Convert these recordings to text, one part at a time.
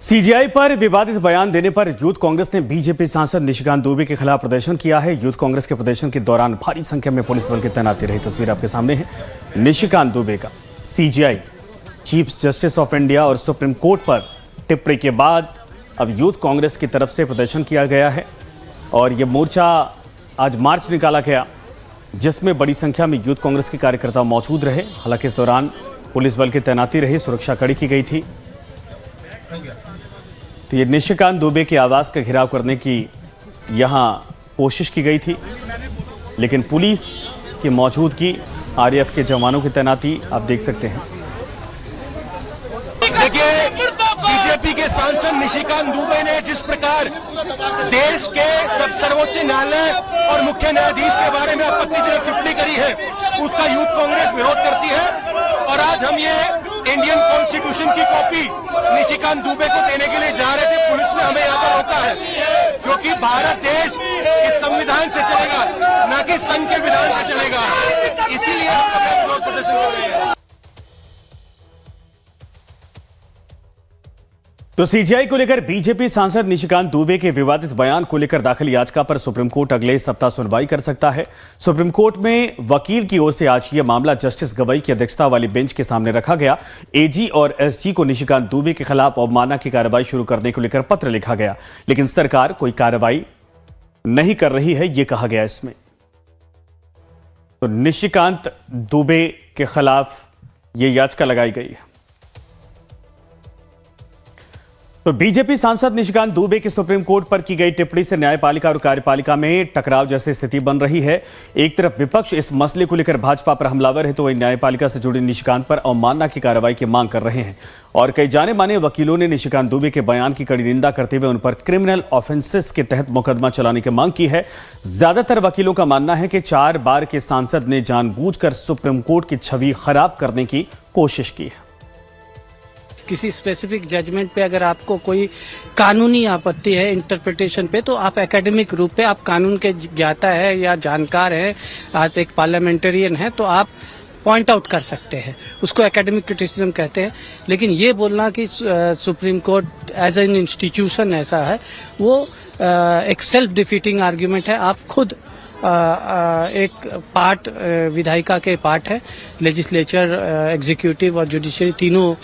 CJI पर विवादित बयान देने पर यूथ कांग्रेस ने बीजेपी सांसद निशिकांत दुबे के खिलाफ प्रदर्शन किया है। यूथ कांग्रेस के प्रदर्शन के दौरान भारी संख्या में पुलिस बल की तैनाती रही। तस्वीर आपके सामने है। निशिकांत दुबे का CJI chief justice of India और सुप्रीम कोर्ट पर टिप्पणी के बाद अब यूथ कांग्रेस की तरफ से प्रदर्शन किया गया है और यह मोर्चा आज मार्च निकाला गया, जिसमें बड़ी संख्या में यूथ कांग्रेस के कार्यकर्ता मौजूद रहे। हालांकि इस दौरान पुलिस बल की तैनाती रही, सुरक्षा कड़ी की गई थी। तो ये निशिकांत दुबे के आवास का घेराव करने की यहां कोशिश की गई थी, लेकिन पुलिस की मौजूदगी, आरएएफ के जवानों की तैनाती आप देख सकते हैं। देखिए, बीजेपी के सांसद निशिकांत दुबे ने जिस प्रकार देश के सर्वोच्च न्यायालय और मुख्य न्यायाधीश के बारे में आपत्तिजनक टिप्पणी करी है, उसका यूथ कांग्रेस विरोध करती है। और आज हम ये इंडियन कॉन्स्टिट्यूशन की कॉपी निशिकांत दुबे को देने के लिए जा रहे थे। पुलिस ने हमें यहाँ पर रोका है, क्योंकि भारत देश इस संविधान से चलेगा, न कि संघ के विधान से चलेगा। इसीलिए हम विरोध प्रदर्शन कर रहे हैं। तो सीजेआई को लेकर बीजेपी सांसद निशिकांत दुबे के विवादित बयान को लेकर दाखिल याचिका पर सुप्रीम कोर्ट अगले सप्ताह सुनवाई कर सकता है। सुप्रीम कोर्ट में वकील की ओर से आज यह मामला जस्टिस गवई की अध्यक्षता वाली बेंच के सामने रखा गया। एजी और एसजी को निशिकांत दुबे के खिलाफ अवमानना की कार्रवाई शुरू करने को लेकर पत्र लिखा गया, लेकिन सरकार कोई कार्रवाई नहीं कर रही है, यह कहा गया इसमें। तो निशिकांत दुबे के खिलाफ यह याचिका लगाई गई है। तो बीजेपी सांसद निशिकांत दुबे की सुप्रीम कोर्ट पर की गई टिप्पणी से न्यायपालिका और कार्यपालिका में टकराव जैसी स्थिति बन रही है। एक तरफ विपक्ष इस मसले को लेकर भाजपा पर हमलावर है, तो वही न्यायपालिका से जुड़े निशिकांत पर अवमानना की कार्रवाई की मांग कर रहे हैं। और कई जाने माने वकीलों ने निशिकांत दुबे के बयान की कड़ी निंदा करते हुए उन पर क्रिमिनल ऑफेंसेस के तहत मुकदमा चलाने की मांग की है। ज्यादातर वकीलों का मानना है कि 4 बार के सांसद ने जानबूझकर सुप्रीम कोर्ट की छवि खराब करने की कोशिश की है। किसी स्पेसिफिक जजमेंट पे अगर आपको कोई कानूनी आपत्ति है इंटरप्रिटेशन पे, तो आप एकेडमिक रूप पे, आप कानून के ज्ञाता है या जानकार है, आप एक पार्लियामेंटेरियन है, तो आप पॉइंट आउट कर सकते हैं, उसको एकेडमिक क्रिटिसिज्म कहते हैं। लेकिन ये बोलना कि Supreme Court as an institution ऐसा है, वो एक सेल्फ डिफीटिंग आर्ग्यूमेंट है। आप खुद एक पार्ट, विधायिका के पार्ट है, लेजिस्लेचर, एग्जीक्यूटिव और जुडिशरी तीनों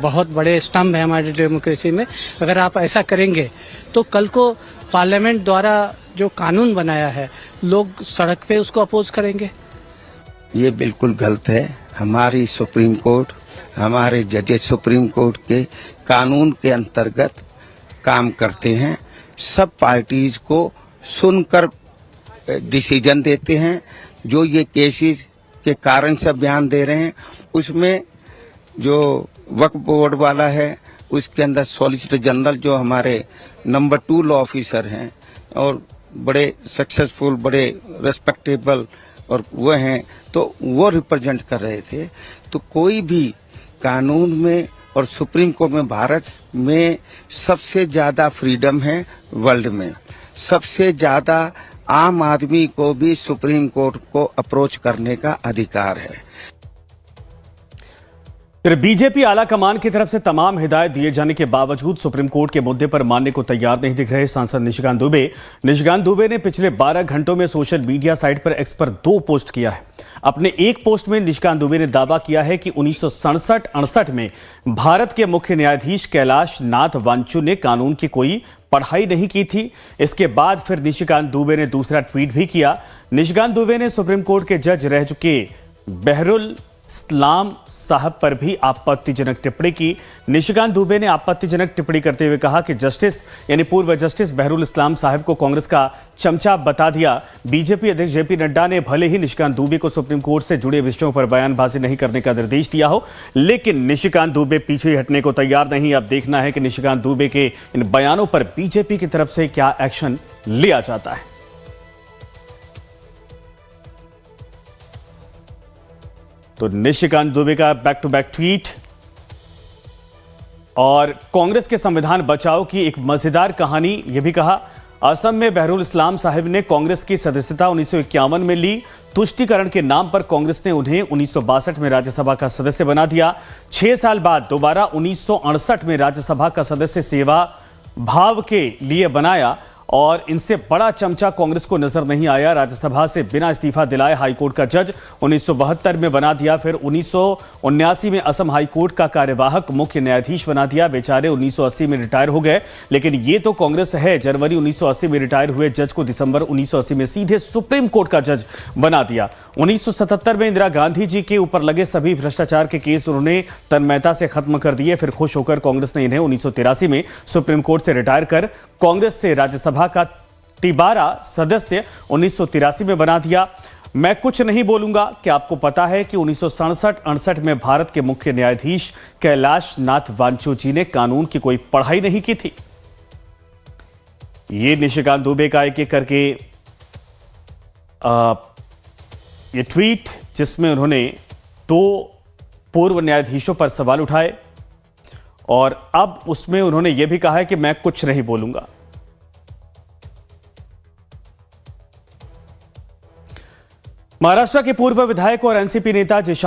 बहुत बड़े स्तंभ है हमारी डेमोक्रेसी में। अगर आप ऐसा करेंगे तो कल को पार्लियामेंट द्वारा जो कानून बनाया है, लोग सड़क पे उसको अपोज करेंगे। ये बिल्कुल गलत है। हमारी सुप्रीम कोर्ट, हमारे जजेस सुप्रीम कोर्ट के कानून के अंतर्गत काम करते हैं। सब पार्टीज को सुनकर डिसीजन देते हैं। जो ये केसेस के कारण से बयान दे रहे हैं, उसमें जो वक्फ बोर्ड वाला है, उसके अंदर सॉलिसिटर जनरल जो हमारे नंबर 2 लॉ ऑफिसर हैं और बड़े सक्सेसफुल, बड़े रेस्पेक्टेबल और वो हैं, तो वो रिप्रेजेंट कर रहे थे। तो कोई भी कानून में और सुप्रीम कोर्ट में, भारत में सबसे ज्यादा फ्रीडम है वर्ल्ड में। सबसे ज्यादा आम आदमी को भी सुप्रीम कोर्ट को अप्रोच करने का अधिकार है। बीजेपी आला कमान की तरफ से तमाम हिदायत दिए जाने के बावजूद सुप्रीम कोर्ट के मुद्दे पर मानने को तैयार नहीं दिख रहे सांसद निशिकांत दुबे ने पिछले 12 घंटों में सोशल मीडिया साइट पर एक्स पर 2 पोस्ट किया है। अपने एक पोस्ट में निशिकांत दुबे ने दावा किया है कि 1967-68 में भारत के मुख्य न्यायाधीश कैलाश नाथ वांचु ने कानून की कोई पढ़ाई नहीं की थी। इसके बाद फिर निशिकांत दुबे ने दूसरा ट्वीट भी किया। निशिकांत दुबे ने सुप्रीम कोर्ट के जज रह चुके बहरुल इस्लाम साहब पर भी आपत्तिजनक टिप्पणी की। निशिकांत दुबे ने आपत्तिजनक टिप्पणी करते हुए कहा कि जस्टिस यानी पूर्व जस्टिस बहरुल इस्लाम साहब को कांग्रेस का चमचा बता दिया। बीजेपी अध्यक्ष जेपी नड्डा ने भले ही निशिकांत दुबे को सुप्रीम कोर्ट से जुड़े विषयों पर बयानबाजी नहीं करने का निर्देश दिया हो, लेकिन निशिकांत दुबे पीछे हटने को तैयार नहीं। अब देखना है कि निशिकांत दुबे के इन बयानों पर बीजेपी की तरफ से क्या एक्शन लिया जाता है। तो निशिकांत दुबे का बैक टू बैक ट्वीट और कांग्रेस के संविधान बचाओ की एक मजेदार कहानी, यह भी कहा असम में बहरुल इस्लाम साहिब ने कांग्रेस की सदस्यता 1951 में ली। तुष्टीकरण के नाम पर कांग्रेस ने उन्हें 1962 में राज्यसभा का सदस्य बना दिया। 6 साल बाद दोबारा 1968 में राज्यसभा का सदस्य सेवा भाव के लिए बनाया और इनसे बड़ा चमचा कांग्रेस को नजर नहीं आया। राज्यसभा से बिना इस्तीफा दिलाए हाईकोर्ट का जज 1972 में बना दिया। फिर 1979 में असम हाईकोर्ट का कार्यवाहक मुख्य न्यायाधीश बना दिया। बेचारे 1980 में रिटायर हो गए, लेकिन ये तो कांग्रेस है। जनवरी 1980 में रिटायर हुए जज को दिसंबर 1980 में सीधे सुप्रीम कोर्ट का जज बना दिया। 1977 में इंदिरा गांधी जी के ऊपर लगे सभी भ्रष्टाचार के केस उन्होंने तन्मयता से खत्म कर दिए। फिर खुश होकर कांग्रेस ने इन्हें 1983 में सुप्रीम कोर्ट से रिटायर कर कांग्रेस से राज्यसभा का तिबारा सदस्य 1983 में बना दिया। मैं कुछ नहीं बोलूंगा कि आपको पता है कि 1967-68 में भारत के मुख्य न्यायाधीश कैलाश नाथ वांचो ने कानून की कोई पढ़ाई नहीं की थी। ये निशिकांत दुबे का एक एक करके ये ट्वीट, जिसमें उन्होंने 2 पूर्व न्यायाधीशों पर सवाल उठाए और अब उसमें उन्होंने यह भी कहा है कि मैं कुछ नहीं बोलूंगा। महाराष्ट्र के पूर्व विधायक और एनसीपी नेता जिशान